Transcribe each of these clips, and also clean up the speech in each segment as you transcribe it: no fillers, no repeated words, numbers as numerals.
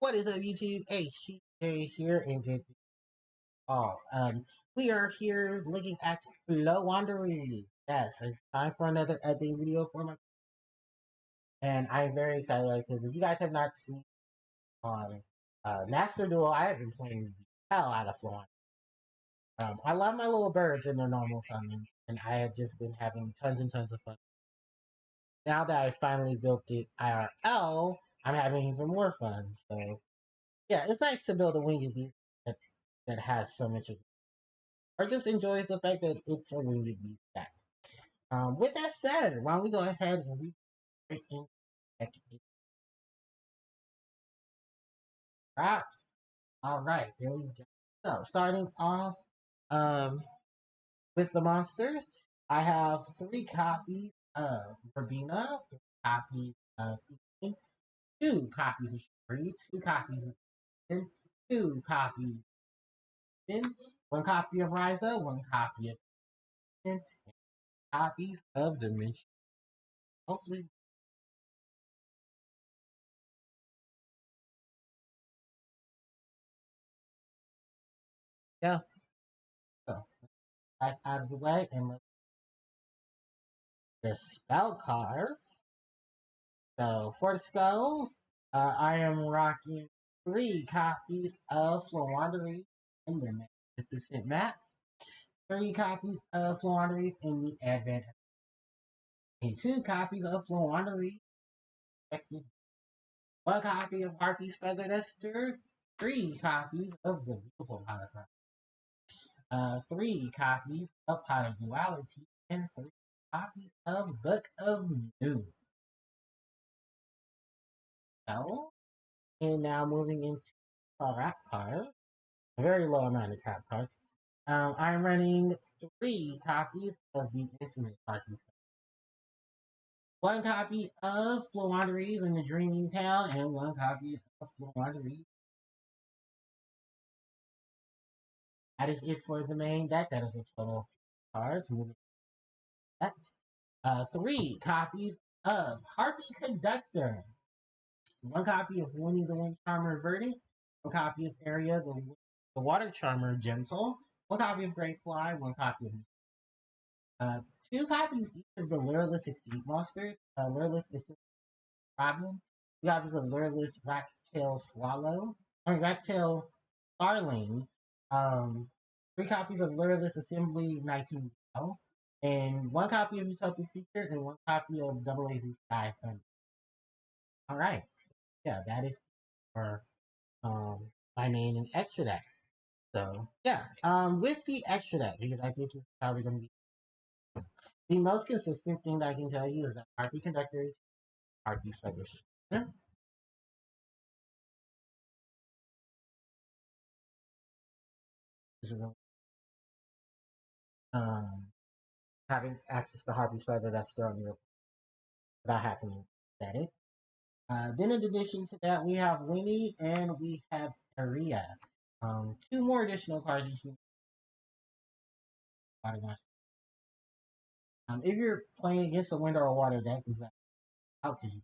What is up, YouTube? HTJ here, and good all. We are here looking at Floowandereeze. Yes, it's time for another update video for my, and I'm very excited because if you guys have not seen on Master Duel, I have been playing the hell out of Floowandereeze. I love my little birds and their normal summons, and I have just been having tons and tons of fun. Now that I finally built it IRL, I'm having even more fun. So yeah, it's nice to build a winged beast that has so much of, or just enjoys the fact that it's a winged beast deck. With that said, why don't we go ahead and read right into deck props. Alright, there we go. So starting off with the monsters, I have 3 copies of Verbena, 3 copies of Ethan, 2 copies of Sherry, 2 copies of Ethan, 2 copies of Ethan, 1 copy of Ryza, 1 copy of Ethan, and copies of Dimension. Hopefully, yeah. So that's out of the way, and let's the spell cards. So for the spells, I am rocking 3 copies of Floowandereeze in the Magnificent Map, 3 copies of Floowandereeze in the Advent, and 2 copies of Floowandereeze. 1 copy of Harpie's Feathered Esther, 3 copies of the beautiful Polychrome, 3 copies of Pot of Duality, and 3 copies of Book of New. So, and now moving into trap cards, a very low amount of trap cards. I'm running 3 copies of the Infinite Harpie. 1 copy of Floowandereeze in the Dreaming Town, and 1 copy of Floowandereeze. That is it for the main deck. That is a total of 4 cards. Moving to that. 3 copies of Harpie Conductor. 1 copy of Winnie the Wind Charmer Verdict. 1 copy of Area the Water Charmer Gentle. 1 copy of Great Fly. 1 copy of 2 copies each of the Lureless Exceed monsters. Lureless is the problem. 2 copies of Lureless Racktail Swallow. Racktail Starling. 3 copies of Lureless Assembly Nightingale. And 1 copy of Utopic Feature and 1 copy of Double AZ Sky Thunder. Alright. So, yeah, that is for my main and extra deck. So yeah, with the extra deck, because I think it's probably going to be the most consistent thing that I can tell you is that Harpie Conductors are these feathers. Yeah. Um, Having access to Harpie's feather that's still on your without having to set it. Then in addition to that, we have Winnie and we have Aria. 2 more additional cards you can if you're playing against a wind or a water deck, is that out to you.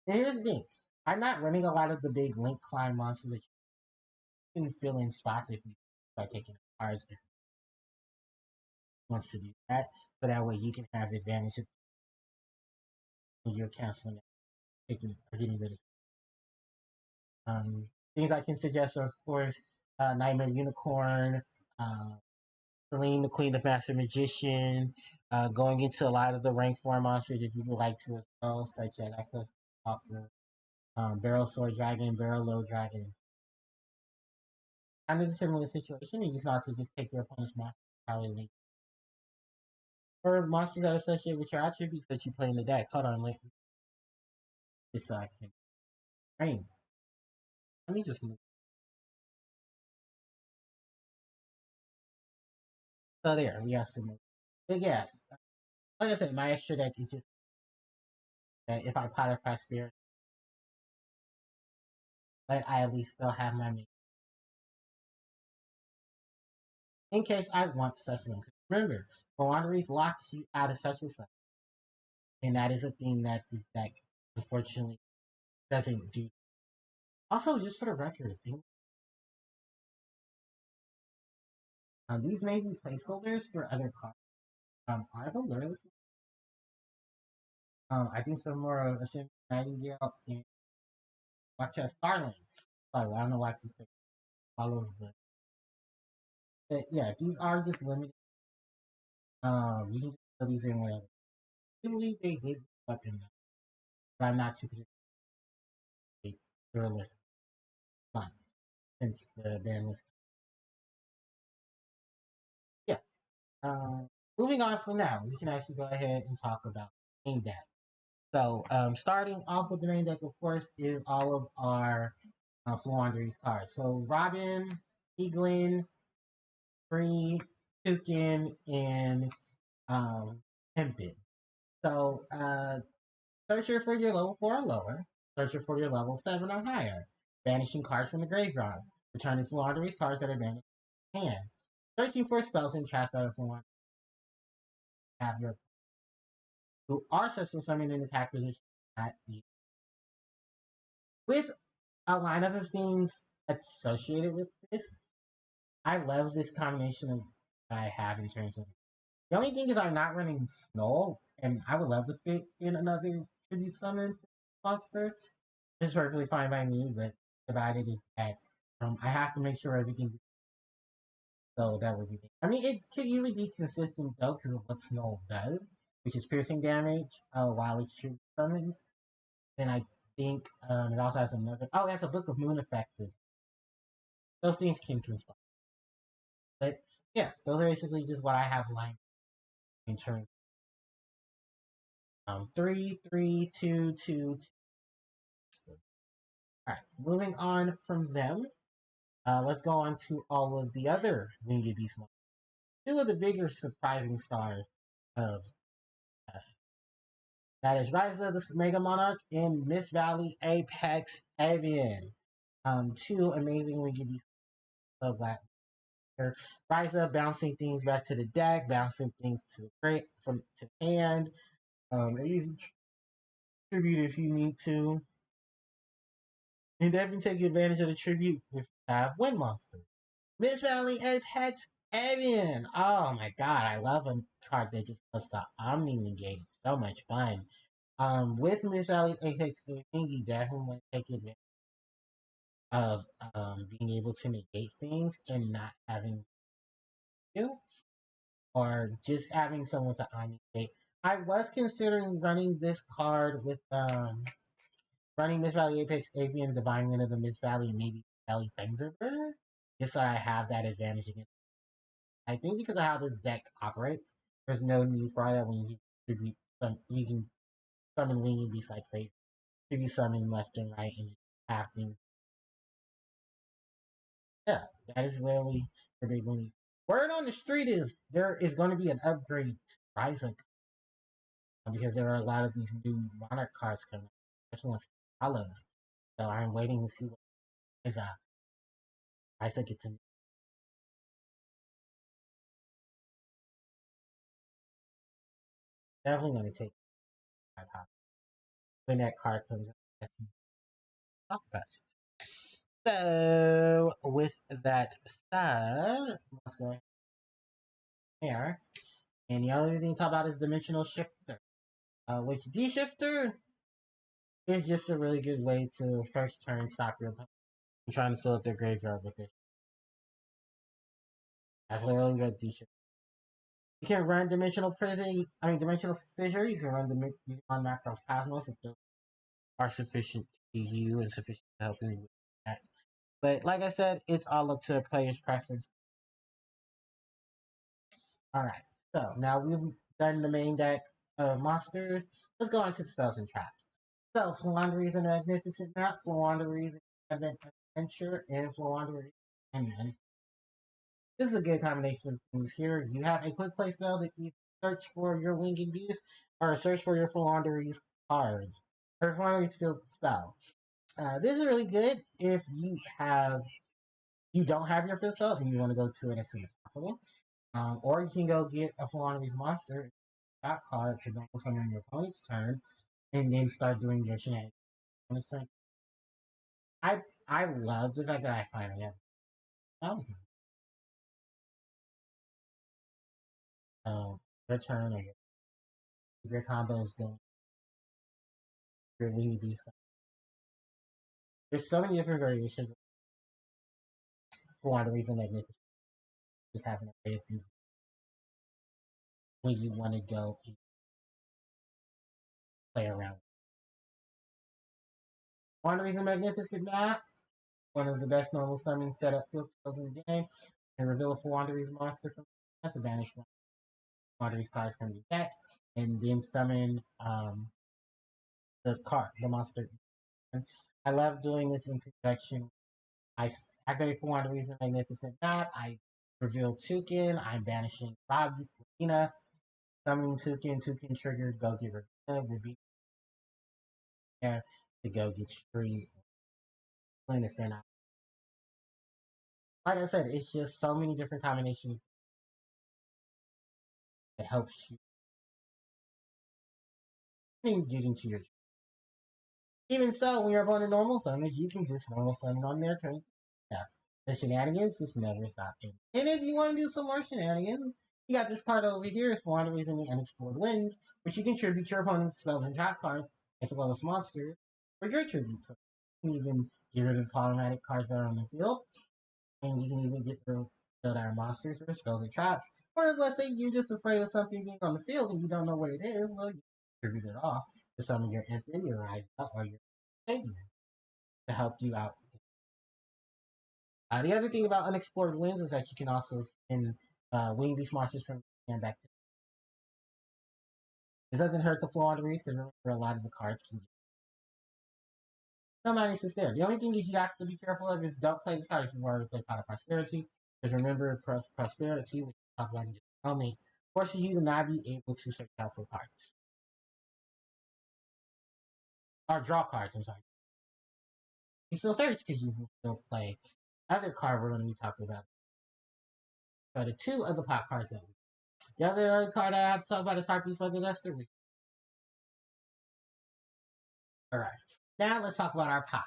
And here's the thing. I'm not running a lot of the big link climb monsters that you can fill in spots if you start taking cards if you want to do that. So that way you can have advantage of when you're canceling taking or getting rid of. Things I can suggest are of course Nightmare Unicorn, Celine the Queen of Master Magician, going into a lot of the rank 4 monsters if you would like to as well, such as Echoes Talker, Barrel Sword Dragon, Barrel Low Dragon. Kind of a similar situation, and you can also just take your opponent's monster probably link. Or monsters that are associated with your attributes that you play in the deck. Hold on, wait. Just so I can frame. Let me just move. So there, we have some. But yeah, like I said, my extra deck is just that if I pot of Prosperity, but I at least still have my main. In case I want such links. Remember, Floowandereeze locks you out of such and such. And that is a thing that this deck unfortunately doesn't do. Also, just for the record, these may be placeholders for other cards. Are the Lureless? I think some more of Ascent Nightingale and watch out Starling. Sorry, I don't know why it's follows the. But yeah, these are just limited. You can put these in whatever. I believe they did up in them, but I'm not too particularly Lureless month since the ban was. Yeah. Moving on from now, we can actually go ahead and talk about main deck. So, starting off with the main deck, of course, is all of our Floowandereeze cards. So, Robin, Eaglin, Free, Toucan, and Pimpin. So, searcher for your level 4 or lower, searcher for your level 7 or higher, banishing cards from the graveyard, returning Floowandereeze cards that are banished from hand, searching for spells and traps that are from have your who are successful summoned in attack position at the with a lineup of things associated with this. I love this combination of I have in terms of the only thing is I'm not running Snow, and I would love to fit in another tribute summon monster. It's perfectly fine by me, but about it is that I have to make sure everything so that would be. I mean, it could easily be consistent though because of what Snow does, which is piercing damage while it's tribute summoned. And I think it also has another. Oh, it has a Book of Moon effect. Those things can conspire. But yeah, those are basically just what I have lined in terms. 3, 3, 2, 2, 2. All right, moving on from them, let's go on to all of the other Winged Beast monsters. Two of the bigger surprising stars of uh, that is Rise of the Mega Monarch and Mist Valley Apex Avian. Two amazing Winged Beasts. So glad Rise up, bouncing things back to the deck, bouncing things to the crate from to hand. Easy tribute if you need to, and definitely take advantage of the tribute if you have Wind Monster. Miss Valley Apex Avian. Oh my god, I love a card that just does the Omni negate. So much fun. With Miss Valley Apex Avian, you definitely want to take advantage of being able to negate things and not having to. Or just having someone to omnistate. I was considering running this card with running Miss Valley Apex Avian, Divine Wind of the Miss Valley, and maybe Valley Thunderbird, just so I have that advantage against. I think because of how this deck operates, there's no need for that when you distribute some. You can summon winged beasts like crazy. You can summon left and right and just have things. Yeah, that is literally the big one. Word on the street is there is going to be an upgrade to Rise because there are a lot of these new Monarch cards coming, especially on Hollows. So I'm waiting to see what is up. I think it's definitely going to take my pop when that card comes out. Talk about it. So with that said, let's go here. And the other thing to talk about is Dimensional Shifter, which D Shifter is just a really good way to first turn stop your opponent from trying to fill up their graveyard with it. That's literally what D Shifter. You can run Dimensional Prison. I mean Dimensional Fissure. You can run the on Macross Cosmos if those are sufficient to you and sufficient to help you with that. But like I said, it's all up to the player's preference. All right. So now we've done the main deck of monsters. Let's go on to the spells and traps. So Floowandereeze and a Magnificent Map, Floowandereeze and Adventure, and Floowandereeze and this is a good combination of things here. You have a quick play spell that you search for your Winged Beast or search for your Floowandereeze cards or Floowandereeze field spell. This is really good if you don't have your field spell and you want to go to it as soon as possible. Or you can go get a Floowandereeze monster, that card to double summon your opponent's turn, and then start doing your shenanigans. I I love the fact that I finally have your turn or your combo is going to really be something. There's so many different variations for one reason magnificent. Just having a way of things when you want to go and play around. One reason magnificent map, one of the best normal summon setup field spells in the game, and reveal a Floowandereeze monster from to banish one Floowandereeze card from the deck, and then summon the monster. I love doing this in conjunction. I activate Floowandereeze magnificent map. I reveal Toucan. I'm banishing Robina. Summoning Toucan. Toucan trigger. Go get Robina. Will be there to go get Street. If they're not. Like I said, it's just so many different combinations that helps you get into your. Even so, when you're opponent normal summons, you can just normal summon on their turn. Yeah. The shenanigans just never stop. And if you want to do some more shenanigans, you got this card over here, it's one reason the unexplored wins, which you can tribute your opponent's spells and trap cards, as well as monsters, for your tribute. So you can even get rid of problematic cards that are on the field, and you can even get rid of that are monsters or spells and traps. Or let's say you're just afraid of something being on the field and you don't know what it is, well, you tribute it off to summon your infant, your Rise Up, or your Savior to help you out. The other thing about unexplored wins is that you can also send wing beast monsters from and back to. This doesn't hurt the Floowandereeze because remember a lot of the cards can get no minuses there. The only thing is you have to be careful of is don't play this card if you've already played Pot of Prosperity. Because remember, Prosperity, which we talked about in just only, forces you to not be able to search out for cards. Or draw cards, I'm sorry. You still search because you can still play other card we're going to be talking about. So the two other pot cards that we. The other card I have to talk about is Harpie for the Duster. Alright. Now let's talk about our pots.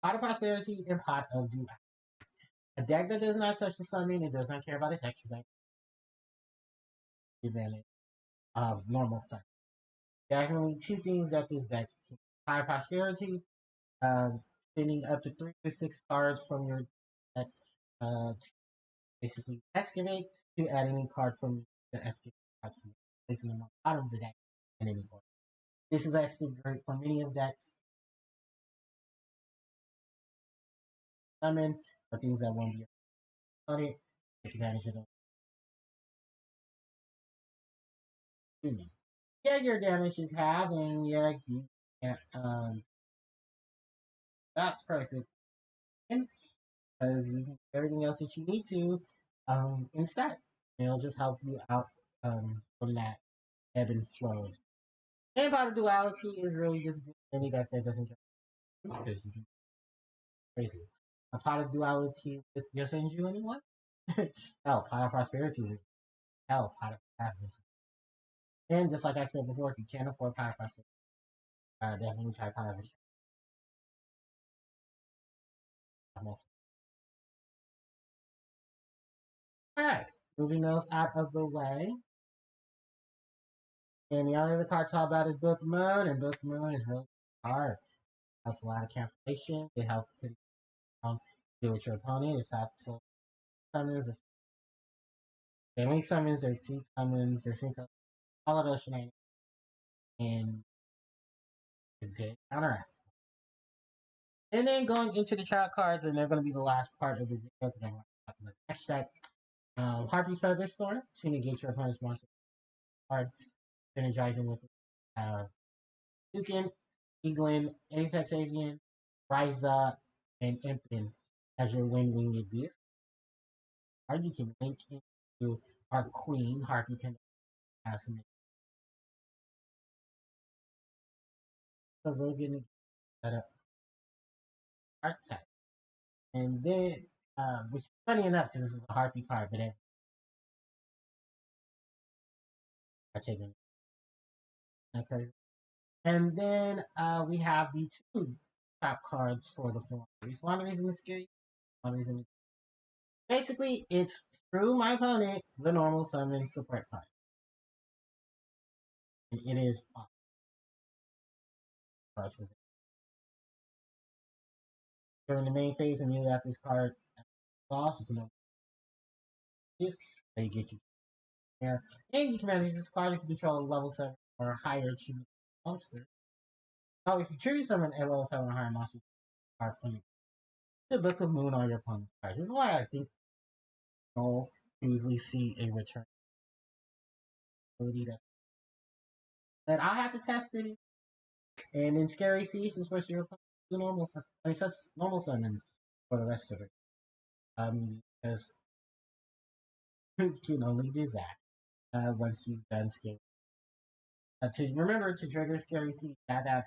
Pot of Prosperity and Pot of Duality. A deck that does not touch the summon, it does not care about its extra bank advantage of normal summon. There are only two things that this deck can. Pot of Prosperity, sending up to 3 to 6 cards from your deck to basically excavate to add any card from the excavate cards to placing them on the bottom of the deck in any order. This is actually great for many of decks summon or things that won't be on it. Take advantage of them. Yeah, your damage is half, and yeah, you can't, that's perfect. Because you can do everything else that you need to instead. It'll just help you out from that ebb and flows. And Pot of Duality is really just good any deck that doesn't get because you can crazy. A Pot of Duality with just send you anyone? Hell, Pot of Prosperity with hell, Pot of Happiness. And just like I said before, if you can't afford Pot of Prosperity, definitely try Pot of Alright, moving those out of the way. And the only other card to talk about is Book Moon, and Book Moon is really hard. It helps a lot of cancellation. It helps pretty deal with your opponent. It's not so summons, their link summons, their cheat summons, their sync, all of those shenanigans, and a good counteract. And then going into the trap cards, and they're going to be the last part of the video because I want to talk about the extract. Harpie Featherstorm to negate your opponent's monster card, synergizing with Toucan, Eaglin, Apex Avian, Rise Up, and Impin as your winged beast. Or you can link into our queen, Harpie can have some. So we're going to set up archetype. And then, which is funny enough because this is a Harpie card, but I'm taking that crazy. And then we have the two top cards for the Floowandereeze. Floowandereeze in the scary. Floowandereeze in the... Basically, it's screw my opponent, the normal summon support card. And it is awesome. During the main phase, immediately after this card lost, you can know this. They get you there. And you can manage this card if you control a level 7 or higher tribute monster. Oh, if you tribute summon a level 7 or higher monster card from the Book of Moon on your opponent's cards. This is why I think you'll usually see a return ability that I have to test it. And in Scary Feast, is supposed to your do normal, normal summons for the rest of it. Because you can only do that once you've done Scary. To remember to trigger Scary Feast, you have to have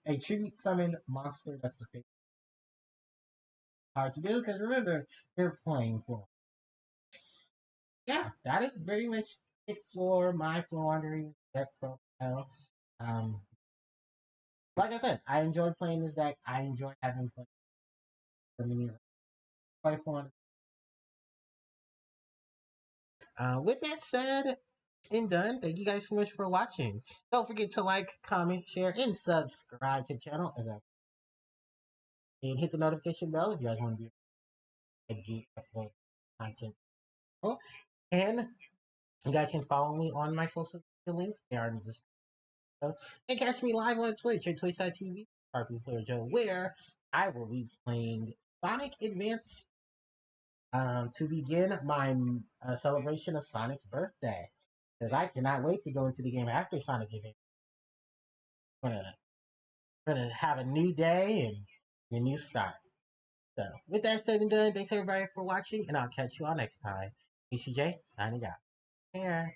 a tribute summon monster. That's the favorite hard to do because remember you're playing for. Yeah, that is very much it for my Floowandereeze deck profile. Um, like I said, I enjoy playing this deck. I enjoy having fun. Play fun. With that said and done, thank you guys so much for watching. Don't forget to like, comment, share, and subscribe to the channel and hit the notification bell if you guys want to be upload content. Oh, and you guys can follow me on my social media links. They are in the description. And catch me live on Twitch at twitch.tv, Harpie Player Joe, where I will be playing Sonic Advance to begin my celebration of Sonic's birthday. Because I cannot wait to go into the game after Sonic Advance. We're gonna have a new day and a new start. So, with that said and done, thanks everybody for watching, and I'll catch you all next time. PCJ, signing out. Here.